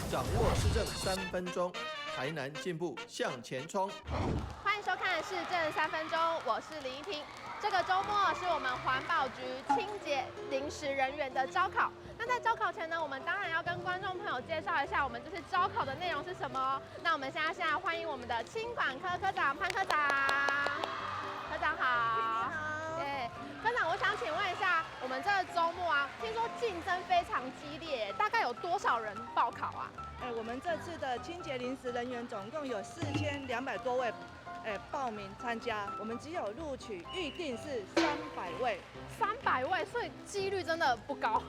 掌握市政3分钟，台南进步向前冲。欢迎收看《市政3分钟》，我是林依婷。这个周末是我们环保局清洁临时人员的招考。那在招考前呢，我们当然要跟观众朋友介绍一下我们这次招考的内容是什么哦。那我们现在欢迎我们的清管科科长潘科长。科长好。对，科长，我想请问一下，我们这个周末啊，听说竞争非常激烈，大概有多少人报考啊？我们这次的清洁临时人员总共有4200多位，报名参加，我们只有录取预定是300位，300位，所以几率真的不高，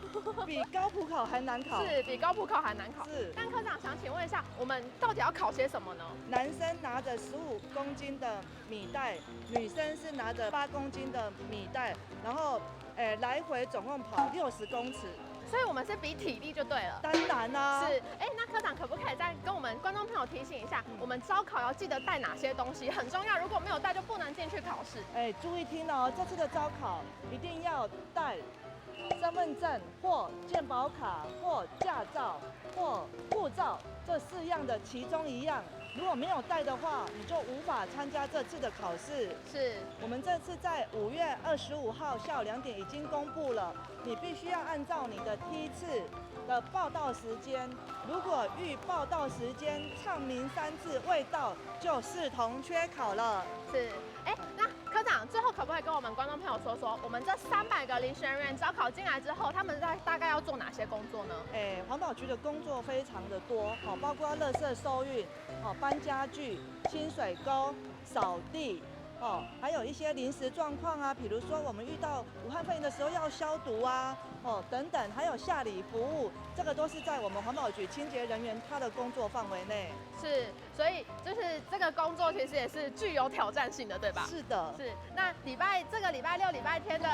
比高普考还难考，是比高普考还难考。是。但科长想请问一下，我们到底要考些什么呢？男生拿着15公斤的米袋，女生是拿着8公斤的米袋，然后来回总共跑60公尺。所以我们是比体力就对了。当然啦。是，那科长可不可以再跟我们观众朋友提醒一下，我们招考要记得带哪些东西，很重要，如果没有带就不能进去考试。注意听哦，这次的招考一定要带身份证或健保卡或驾照或护照这4样的其中一样。如果没有带的话，你就无法参加这次的考试。是，我们这次在5月25号下午2点已经公布了，你必须要按照你的梯次的报到时间，如果预报到时间唱名3次未到，就视同缺考了。是，那科长最后可不可以跟我们观众朋友说说，我们这300个临时人员招考进来之后，他们大概要做哪些工作呢？环保局的工作非常的多，包括垃圾收运，搬家具、清水沟、扫地。还有一些临时状况啊，比如说我们遇到武汉肺炎的时候要消毒啊，等等，还有下里服务，这个都是在我们环保局清洁人员他的工作范围内。是，所以就是这个工作其实也是具有挑战性的，对吧？是的。是。那这个礼拜6、礼拜天的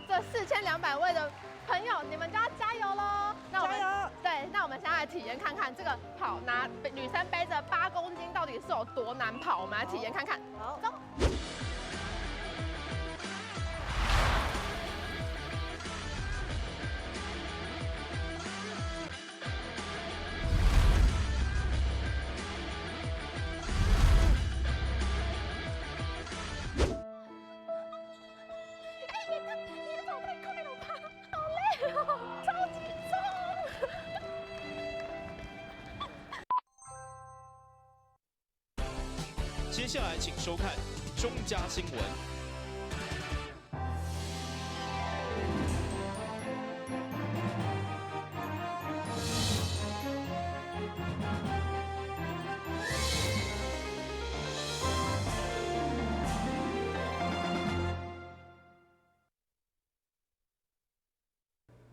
这4200位的朋友，你们就要加油喽！加油！对，那我们现在来体验看看这个拿女生背着8公斤到底是有多难跑，我们来体验看看。好，走。接下来请收看中嘉新闻。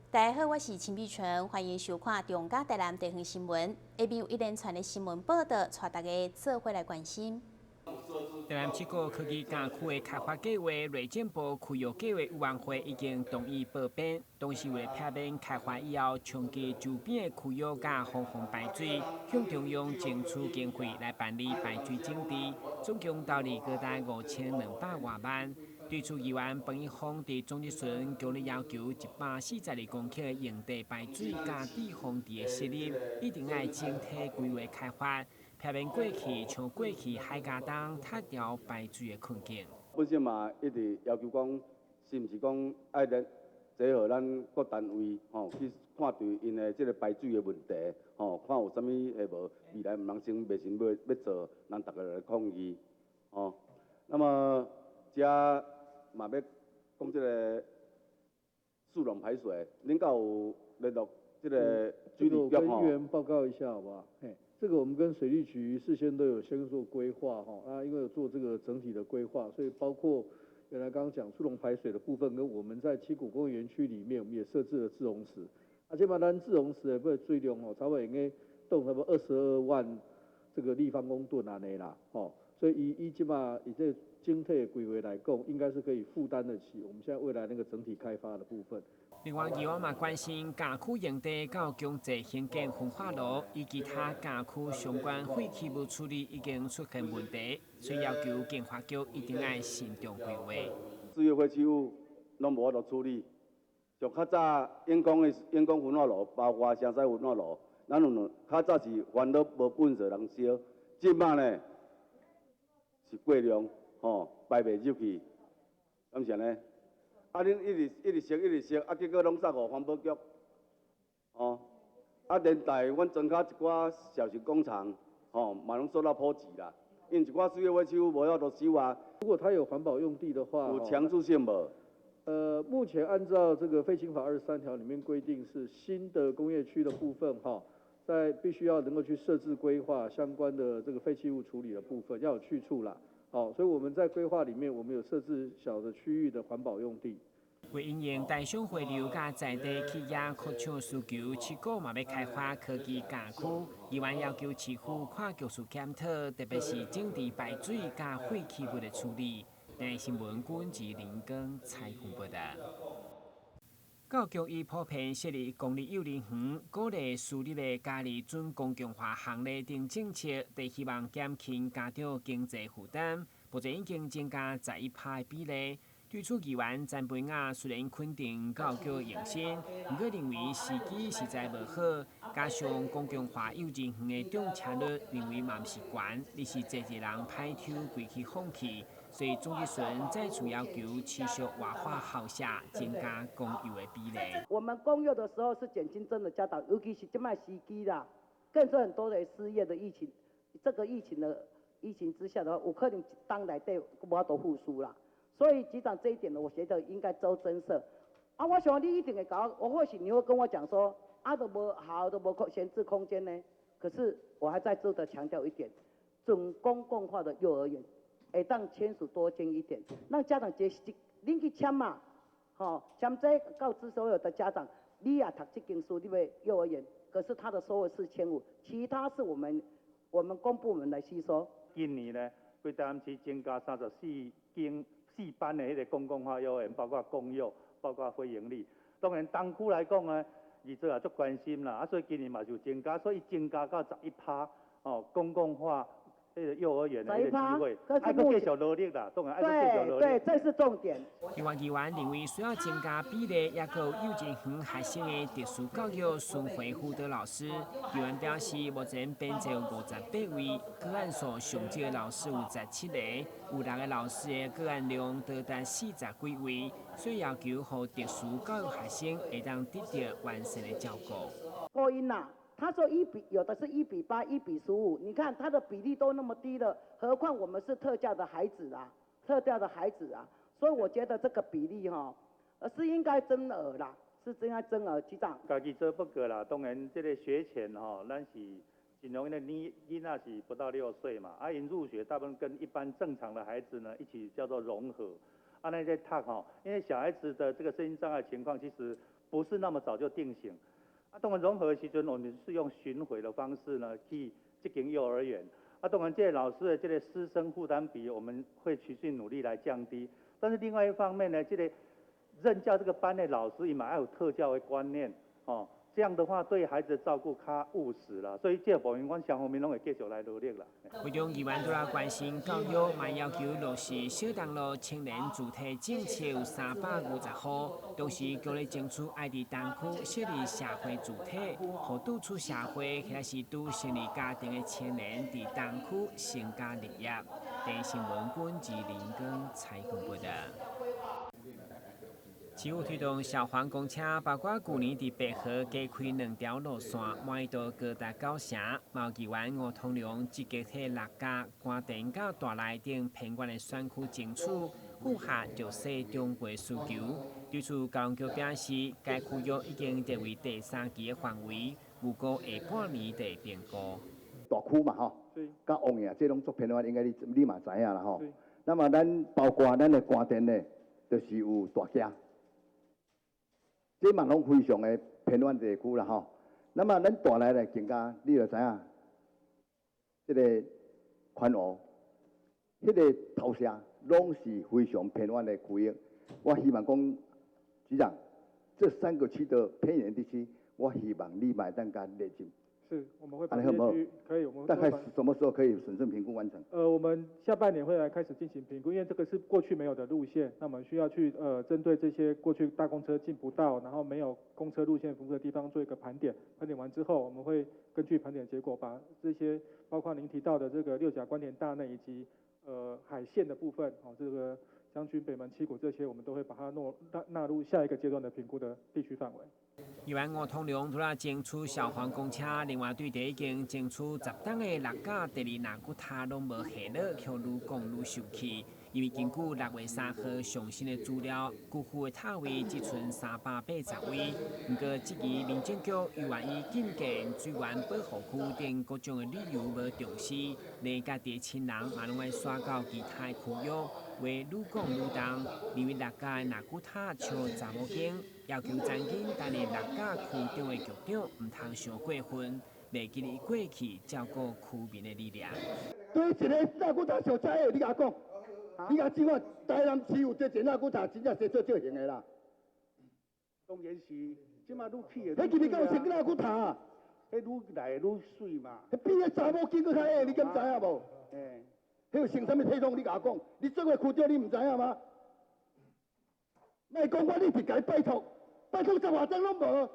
大家好，我是陈碧纯，欢迎收看中嘉台南地方新闻。下面有一连串的新闻报道，带大家做伙来关心。台南7个科技园区的开发计划，内政部区域计划委员会已经同意报编，同时为避免开发以后冲击周边的区域甲防洪排水，向中央争取经费来办理排水整治，总共投入高达5200多万。对此，议员彭一峰伫总日巡强烈要求142公顷的用地排水甲地防地的设立，一定要整体规划开发。避免过去像过去海家东拆掉排水的困境。本身嘛一直要求讲，是毋是讲爱咱结合咱各单位去看对因的这个排水的问题看有啥物会无未来毋能先袂先要做，咱大家来抗议那么遮嘛要讲这个速溶排水，恁敢有联络这个水利局跟议员报告一下好不好？这个我们跟水利局事先都有先做规划因为有做这个整体的规划，所以包括原来刚刚讲速溶排水的部分，跟我们在七股工业园区里面，我们也设置了自溶池，这把咱自溶池的不水量差不多应该动差不多22万这个立方公吨安尼啦所以以这把以这整体的规划来讲，应该是可以负担得起我们现在未来那个整体开发的部分。另外，议员嘛关心家区用地到强制兴建焚化炉，以及其他家区相关废弃物处理已经出现问题，所以要求建发局一定要慎重规划。资源废弃物拢无法度处理，像较早烟工焚化炉，包括城西焚化炉，咱有较早是烦恼无本事人少，即摆呢是过量，排袂入去，敢是安尼？啊，恁一直熟，啊，结果拢送互环保局，啊，连带阮庄脚一寡小型工厂，嘛拢受到波及啦。因一寡水尾手无法度收啊。如果它有环保用地的话，有强制性无？目前按照这个废氢法23条里面规定，是新的工业区的部分在必须要能够去设置规划相关的这个废弃物处理的部分，要有去处啦。所以我们在规划里面，我们有设置小的区域的环保用地。为应用大商回流甲在地企业扩厂需求，市府嘛要开发科技园区，议员要求市府看技术检讨，特别是整治排水甲废弃物的处理。台新闻管制林根采访报道。教育已普遍设立公立幼儿园，鼓励私立的家里准公共化行列等政策，都希望减轻家长经济负担。目前已经增加11%的比例。对此，议员詹培雅虽然肯定教育用心，不过认为时机实在无好，加上公共化幼稚园的中车率认为嘛毋是悬，而是侪人歹抽规去放弃，所以总计算再次要求持续活化校舍，增加公幼的比例。我们公幼的时候是减轻真的家长，尤其是这卖时机啦，更是很多的失业的疫情，这个疫情之下的话，有可能一当内底无法度复苏啦。所以局长这一点呢，我觉得应该周增设。我想你一定会搞，或许你会跟我讲说，都无好都无闲置空间呢。可是我还在这的强调一点，准公共化的幼儿园，当签署多签一点，让家长恁去签嘛，签这告知所有的家长，你也读这间私立的幼儿园，可是他的收入是1500，其他是我们公部门来吸收。今年呢，规台南市增加34间4班的迄个公共化幼儿园，包括公幼，包括非营利。当然，东区来讲呢，二做也足关心啦，所以今年嘛就增加，所以增加到11%公共化迄个幼儿园的迄个机会，还佫继续努力啦，当然还佫继续努力。对，这是重点。议员认为需要增加比例，也有幼稚园学生的特殊教育巡回辅导老师。议员表示，目前编制有58位，个案数上少的老师有17个，有6个老师的个案量多达40几位，所以要求予特殊教育学生会当得到完善的照顾。播音呐。他说有的是1:8、1:15，你看他的比例都那么低了，何况我们是特教的孩子啊，所以我觉得这个比例是应该增额啦，是应该增额，局长。家己做不过啦，当然这个学前咱是尽量因为囡仔是不到6岁嘛，因入学大部分跟一般正常的孩子呢一起叫做融合，那在读因为小孩子的这个身心障碍情况其实不是那么早就定型。当然融合的时阵，我们是用巡回的方式呢去这间幼儿园。当然这些老师的这个师生负担比，我们会持续努力来降低。但是另外一方面呢，这个任教这个班的老师也要有特教的观念这样的话对孩子的照顾较务实啦。所以这个部分，阮双方面拢会继续来努力啦。会中议员都来关心教育，嘛要求落实小东路青年主体政策有350户，同时鼓励争取爱伫东区设立社会主体，互拄出社会或是拄成立家庭的青年伫东区成家立业。电新闻管制林根采访报道。市府推动消防公车，包括去年伫白河加开2条路线，满意度高达90%。毛议员吴通良积极替6家关电到大内等偏远的选区争取，符合弱势中国需求。对此，交通局表示，该区域已经列为第3期的范围，预估下半年就会变高。大区嘛甲王爷这拢做偏远，应该你嘛知影啦那么咱包括咱的关电呢，就是有大家。这嘛拢非常的偏远地区啦那么咱大内呢更加，你就知影，这个宽湖，迄个投射拢是非常偏远的区域。我希望讲，局长，这3个区的偏远地区，我希望你嘛当甲列进是，我们会把这些区域可以，我们大概什么时候可以审慎评估完成？我们下半年会来开始进行评估，因为这个是过去没有的路线，那我们需要去针对这些过去大公车进不到，然后没有公车路线服务的地方做一个盘点。盘点完之后，我们会根据盘点结果，把这些包括您提到的这个六甲关田大内以及海线的部分，这个将军、北门、七股这些，我们都会把它纳入下一个阶段的评估的地区范围。议员吴通良除了争取消防公车，另外对地已经争取10档的6架第二那骨塔拢无下落，却愈讲愈受气。因为根据6月3号上新的资料，区区的塔位只剩380位。不过，这期民政局又愿意禁建水源保护区等各种的理由无重视，连家己亲人嘛拢爱刷到其他的区域，话愈讲愈重。因为6架的那骨塔笑查某囝，要求曾经担任6架区长的局长唔通伤过分，袂记伊过去照顾区民的力量。对一个那骨塔上车的，你甲我讲。你甲怎看台南市有这前那骨塔，真正是做造型的啦。当然是，即马愈起的。迄今日敢有前那骨塔？迄愈来愈水嘛。迄比迄查某囡佫较矮，你敢知影无？迄有穿啥物体统？你甲我讲，你作为区长，你毋知影吗？莫讲我，你是甲伊拜托10外张拢无。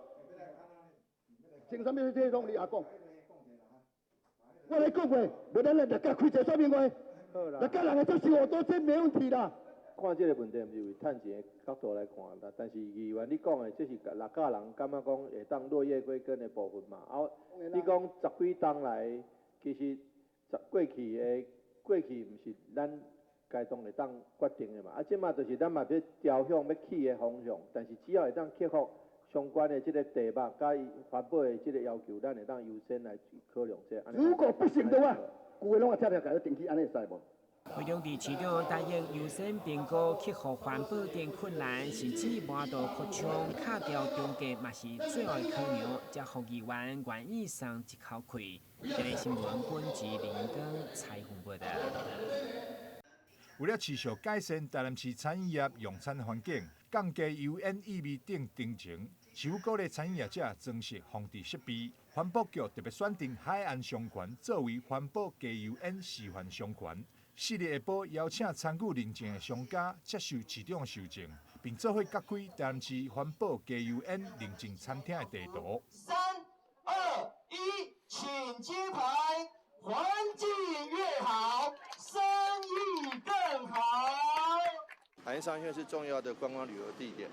穿啥物体统？你甲我讲。我来讲话，无咱来大家开一个说明会。大家人会接受我都这没问题啦。看这个问题，毋是为趁钱的角度来看啦，但是议员你讲的，这是6架人感觉讲会当落叶归根的部分嘛。啊，你讲10几档来，其实过去毋是咱该当会当决定的嘛。啊，即马就是咱嘛要朝向要去的方向，但是只要会当克服相关的这个地脉甲伊环保的这个要求，咱会当优先来考量这。如果不行的话。旧的拢啊，拆拆改了定期，安尼使无？会中伫市长答应优先评估克服环保等困难，甚至满道扩充卡条中间，嘛是最后的考量，才互议员愿意松一口气。这个新闻本自林根采访报道。为了持续改善台南市餐饮业用餐环境，降低油烟异味等工程，市府鼓励餐饮业者装饰防治设备。环保局特别选定海岸商圈作为环保加油烟示范商圈。4日下晡邀请参与认证的商家接受市长授证，并做伙揭开台南市环保加油烟认证餐厅的地图。3、2、1，请揭牌！环境越好，生意更好。海岸商圈是重要的观光旅游地点，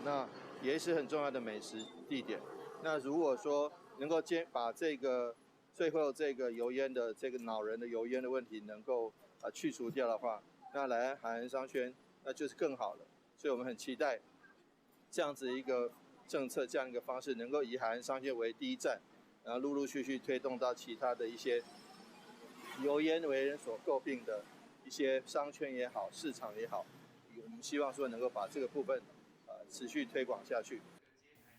那也是很重要的美食地点。那如果说能够把这个最后这个油烟的这个恼人的油烟的问题能够去除掉的话，那来海岸商圈那就是更好了。所以我们很期待这样子一个政策，这样一个方式，能够以海岸商圈为第一站，然后陆陆续续推动到其他的一些油烟为人所诟病的一些商圈也好，市场也好，我们希望说能够把这个部分持续推广下去。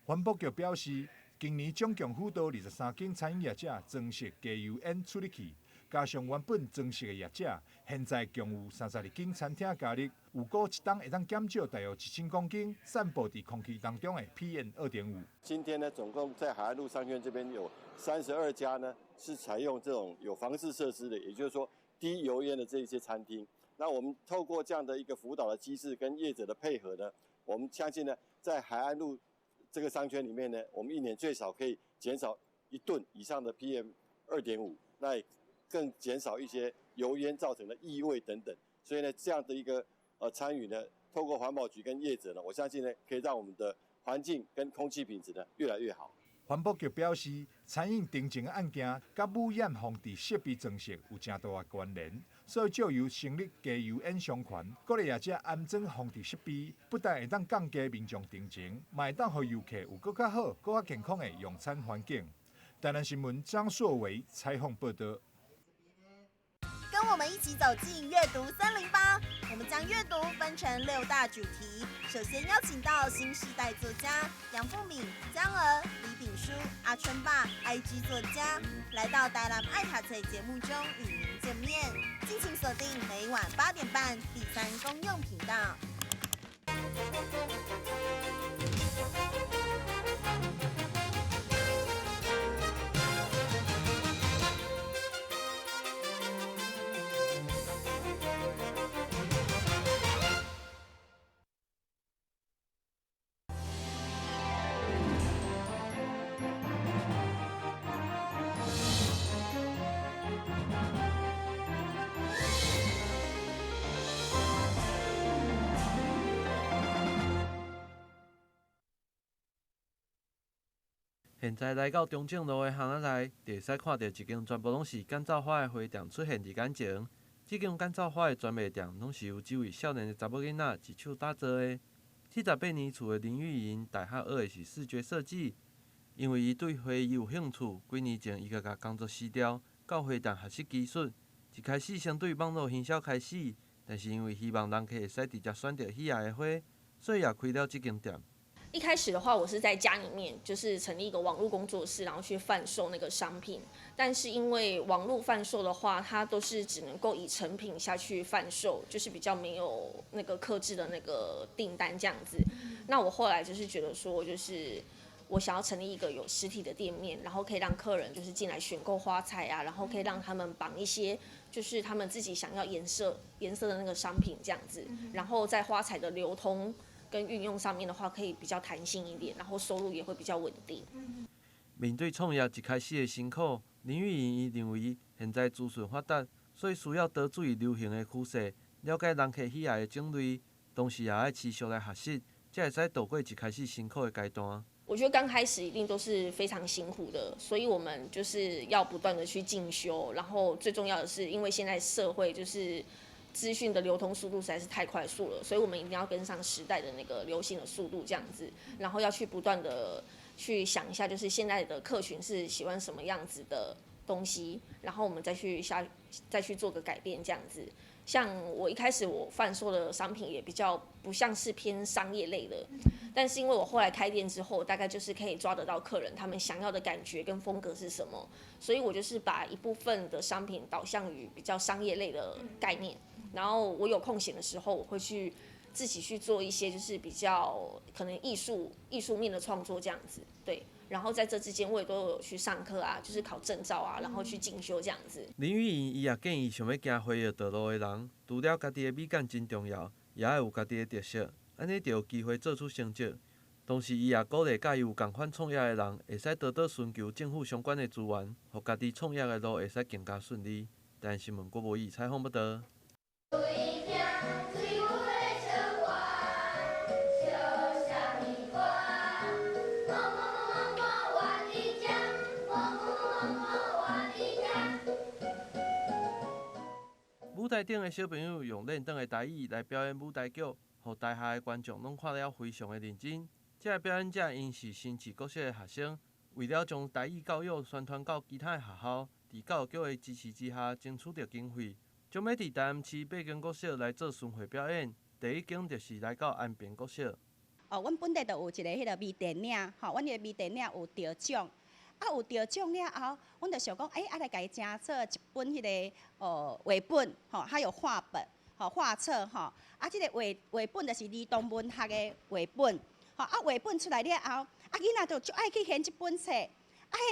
环保局表示，今年总共辅导23间餐饮业者装饰加油烟处理器，加上原本装饰的业者，现在共有32间餐厅加入，有过一档会当减少大约1000公斤散布在空气当中的 PM2.5。今天呢，总共在海岸路商圈这边有32家呢，是采用这种有防治设施的，也就是说低油烟的这一些餐厅。那我们透过这样的一个辅导的机制跟业者的配合呢，我们相信呢，在海岸路这个商圈里面呢，我们一年最少可以减少1吨以上的 PM2.5， 那更减少一些油烟造成的异味等等。所以呢，这样的一个参与呢，透过环保局跟业者呢，我相信呢，可以让我们的环境跟空气品质呢越来越好。环保局表示，餐饮订正的案件甲污染防治设备装饰有正大的关联，所以就由成立加油烟商圈，鼓励业者安装防治设备，不但会当降低民众订正，嘛会当予游客有更较好、更较健康的用餐环境。台南新闻张硕维采访报道。跟我们一起走进阅读森林吧！我们将阅读分成6大主题。首先邀请到新世代作家杨富敏、江娥、李炳书、阿春爸、IG 作家，来到台南爱读册节目中与您见面。敬请锁定每晚8点半第3公用频道。现在来到中正路的巷仔内，就会使看到一间全部拢是干燥花的花店出现伫眼前。这间干燥花的专卖店，拢是由这位少年的查某囡仔一手打造的。78年厝的林玉莹，大学学的是视觉设计，因为伊对花有兴趣，几年前伊甲工作辞掉，到花店学习技术。一开始先对网络营销开始，但是因为希望人客会使直接选择喜爱的花，所以也开了这间店。一开始的话，我是在家里面就是成立一个网络工作室，然后去贩售那个商品。但是因为网络贩售的话，它都是只能够以成品下去贩售，就是比较没有那个客制的那个订单这样子。那我后来就是觉得说，就是我想要成立一个有实体的店面，然后可以让客人就是进来选购花材啊，然后可以让他们绑一些就是他们自己想要颜色的那个商品这样子，然后在花材的流通跟运用上面的话，可以比较弹性一点，然后收入也会比较稳定。面对创业一开始的辛苦，林玉莹伊认为现在资讯发达，所以需要多注意流行的趋势，了解人客喜爱的种类，同时也要持续来学习，才会使度过一开始辛苦的阶段。我觉得刚开始一定都是非常辛苦的，所以我们就是要不断的去进修，然后最重要的是，因为现在社会就是资讯的流通速度实在是太快速了，所以我们一定要跟上时代的那个流行的速度这样子，然后要去不断的去想一下，就是现在的客群是喜欢什么样子的东西，然后我们再去做个改变这样子。像我一开始我贩售的商品也比较不像是偏商业类的，但是因为我后来开店之后，大概就是可以抓得到客人他们想要的感觉跟风格是什么，所以我就是把一部分的商品导向于比较商业类的概念，然后我有空闲的时候，我会去自己去做一些就是比较可能艺术面的创作这样子，对。然后在这之间，我也都有去上课啊，就是考证照啊，然后去进修这样子。林玉莹伊也建议想要行花艺道路的人，除了家己的美感真重要，也要有家己的特色，安尼就有机会做出成绩。同时，伊也鼓励甲伊有同款创业的人，会使多多寻求政府相关的资源，互家己创业的路会使更加顺利。台湾新闻郭无义采访报道。舞台顶的小朋友用练长的台语来表演舞台剧，互台下的观众拢看了非常的认真。这个表演者因是新市国小的学生，为了将台语教育宣传到其他的学校，伫教育局的支持之下，争取到经费，将要伫台南市八间国小来做巡回表演。第一间就是来到安平国小。阮本地就有一个迄个微电影，阮个微电影有得奖。有得奖了后，阮就想讲，来家己做一本迄个绘本，还有画本，画册，即个绘本就是儿童文学的绘本，绘本出来了后，囡仔就爱去选这本册，选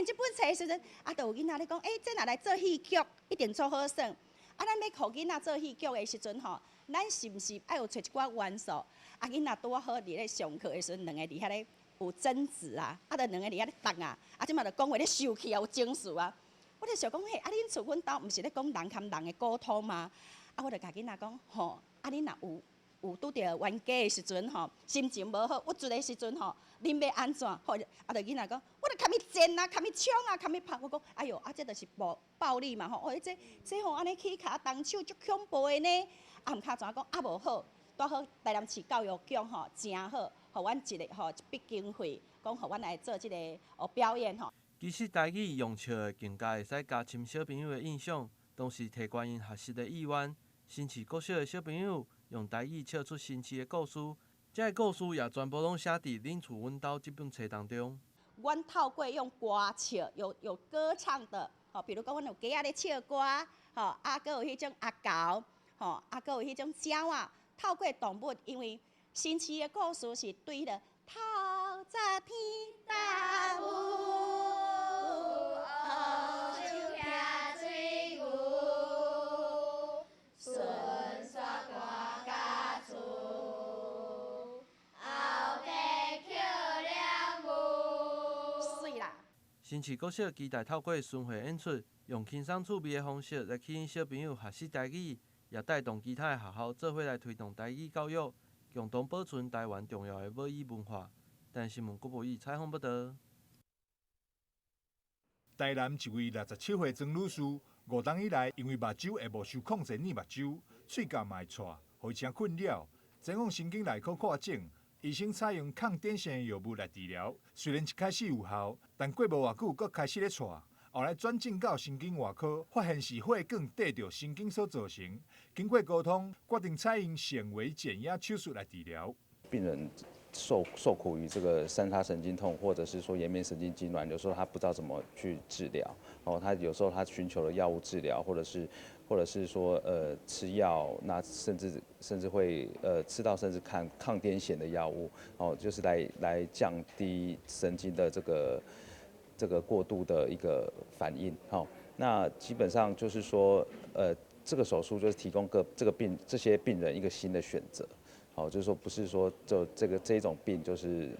这本册的时阵，就有囡仔咧讲，这若来做戏剧，一定做好耍。咱要互囡仔做戏剧的时阵，咱是毋是爱有找一寡元素？囡仔拄好伫咧上课的时阵，两个伫遐咧。有争执啊，就两个伫遐咧斗啊，即马就讲话咧生气啊，有情绪啊。我就想讲，恁厝阮兜毋是咧讲人含人的沟通吗？我就甲囡仔讲，恁若有拄着冤家的时阵心情无好，郁卒的时阵恁要安怎？就囡仔讲，我就甲伊战啊，甲伊冲啊，甲伊拍。我讲，哎哟，这就是暴力嘛这安尼起骹动手足恐怖的呢。毋较怎讲无好，拄好台南市教育局真好。互阮一笔经费，讲互阮来做即个表演其实台语用笑的更加会使加深小朋友的印象，同时提高因学习的意愿。新市国小的小朋友用台语笑出新奇的故事，这个故事也全部拢写伫《恁厝阮兜》这本册当中。阮透过用歌笑，有歌唱的，比如讲阮有鸡仔咧唱歌，搁有迄种阿狗，搁有迄种鸟啊，透过动物，因为。新奇的故事是对迄个透早天大雾，乌树倚水牛，顺续赶甲厝，后地捡了牛。水啦！新市国小期待透过巡回演出，用轻松趣味的方式来吸引小朋友学习台语，也带动其他的学校做伙来推动台语教育。共同保存台湾重要的母语文化。台新闻郭博义采访报道。台南一位67岁曾女士，5冬以来因为目睭会无受控制捏目睭，喙角嘛会喘，互伊真困扰。前往神经内科看诊，医生采用抗癫痫的药物来治疗，虽然一开始有效，但过无偌久，佫开始咧喘。后来转诊到神经外科，发现是血管对着神经所造成。经过沟通，决定采用显微减压手术来治疗。病人受苦于这个三叉神经痛，或者是说颜面神经痉挛，有时候他不知道怎么去治疗。他有时候他寻求了药物治疗，或者是说吃药，那甚至会吃到甚至抗癫痫的药物，就是来降低神经的这个过度的一个反应，那基本上就是说，这个手术就是提供这些病人一个新的选择，就是说不是说就这种病就是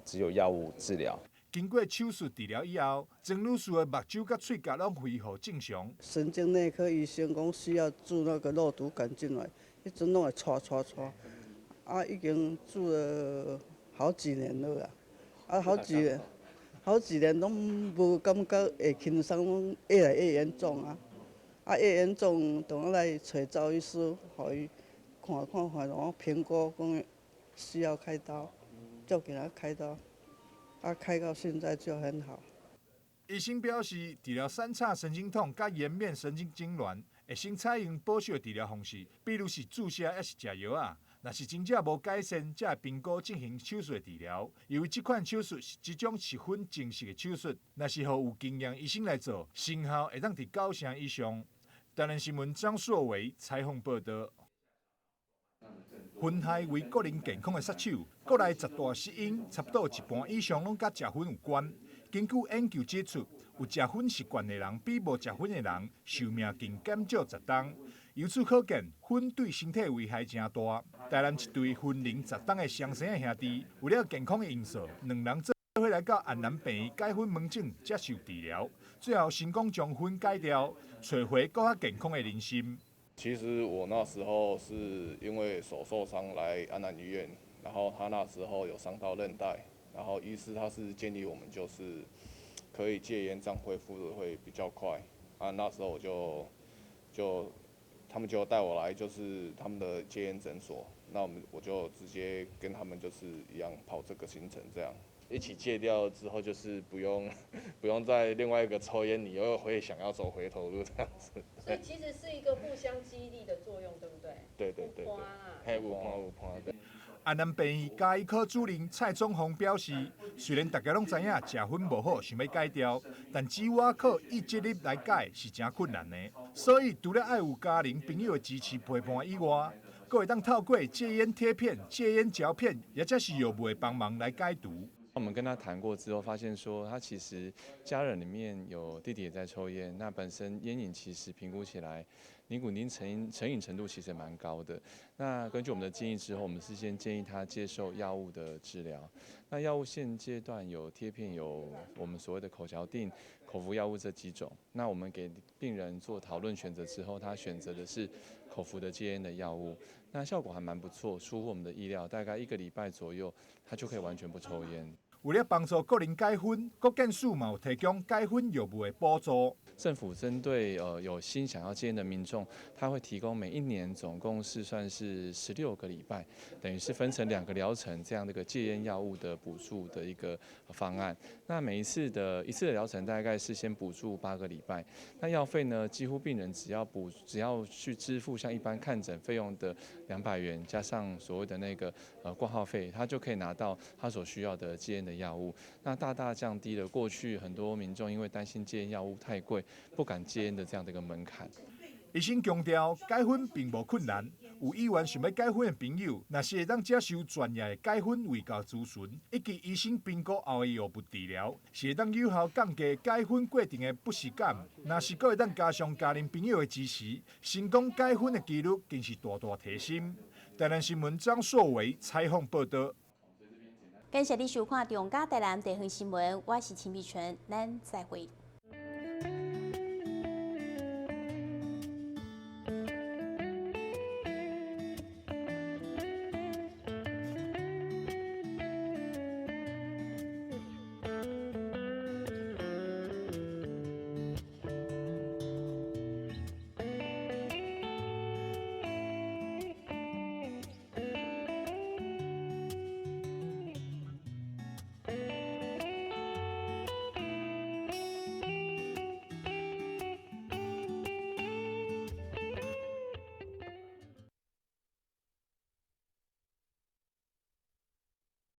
只有药物治疗。经过手术治疗以后，曾女士的目睭甲喙角拢恢复正常。神经内科医生讲需要注那个肉毒杆进来，迄阵拢会戳，已经注了好几年了啦，好几年拢无感觉会轻松，越来越严重越严重，就来找赵医师，互伊看，然后评估讲需要开刀，就给他开刀，开到现在就很好。医生表示，治疗三叉神经痛甲颜面神经痉挛，会先采用保守的治疗方式，比如是注射还是食药啊。若是真正无改善，才会评估进行手术的治疗。由于这款手术是一种10分精细的手术，若是由有经验医生来做，成效会当伫9成以上。台南新闻张硕维采访报道。薰害为个人健康的杀手，国内10大死因差不多一半以上拢甲食薰有关。根据研究指出，有食薰习惯的人比无食薰的人寿命更减少10冬。由此可见，薰对身体危害真大。台南一对婚龄10冬的双生兄弟，为了健康的因素，两人做伙来到安南病院解薰门诊接受治疗，最后成功将薰戒掉，找回更加健康的人生。其实我那时候是因为手受伤来安南医院，然后他那时候有伤到韧带，然后医师他是建议我们就是可以戒烟，这样恢复的会比较快。那时候我他们就带我来就是他们的戒烟诊所，那我就直接跟他们就是一样跑这个行程，这样一起戒掉之后就是不用再另外一个抽烟，你又会想要走回头路这样子。所以其实是一个互相激励的作用，对不对？对。有伴。安南病院家医科主任蔡宗宏表示，虽然大家拢知影食薰无好，想要戒掉，但只要靠意志力来戒是真困难的。所以除了爱有家人朋友的支持陪伴以外，阁会当透过戒烟贴片、戒烟嚼片，也则是药物的帮忙来解毒。我们跟他谈过之后，发现说他其实家人里面有弟弟也在抽烟，那本身烟瘾其实评估起来，尼古丁成瘾程度其实蛮高的。那根据我们的建议之后，我们是先建议他接受药物的治疗。那药物现阶段有贴片，有我们所谓的口嚼定、口服药物这几种。那我们给病人做讨论选择之后，他选择的是口服的戒烟的药物，那效果还蛮不错，出乎我们的意料，大概1个礼拜左右，他就可以完全不抽烟。为了帮助个人戒薰，国健署嘛有提供戒薰药物的补助。政府针对有心想要戒烟的民众，他会提供每1年总共是算是16个礼拜，等于是分成2个疗程这样的一个戒烟药物的补助的一个方案。那每一次的疗程大概是先补助8个礼拜。那药费呢，几乎病人只要去支付像一般看诊费用的200元，加上所谓的那个挂号费，他就可以拿到他所需要的戒烟的药物。那大大降低了过去很多民众因为担心戒烟药物太贵，不敢戒烟的这样的一个门槛。医生强调，戒薰并无困难。有意愿想要戒薰的朋友，若是会当接受专业的戒薰卫教咨询，以及医生评估后的药物治疗，是会当有效降低戒薰过程的不适感。若是阁会当加上家人朋友的支持，成功戒薰的几率更是大大提升。台南新闻张硕维采访报道。感谢你收看《中嘉台南地方新闻》，我是陈碧纯，咱再会。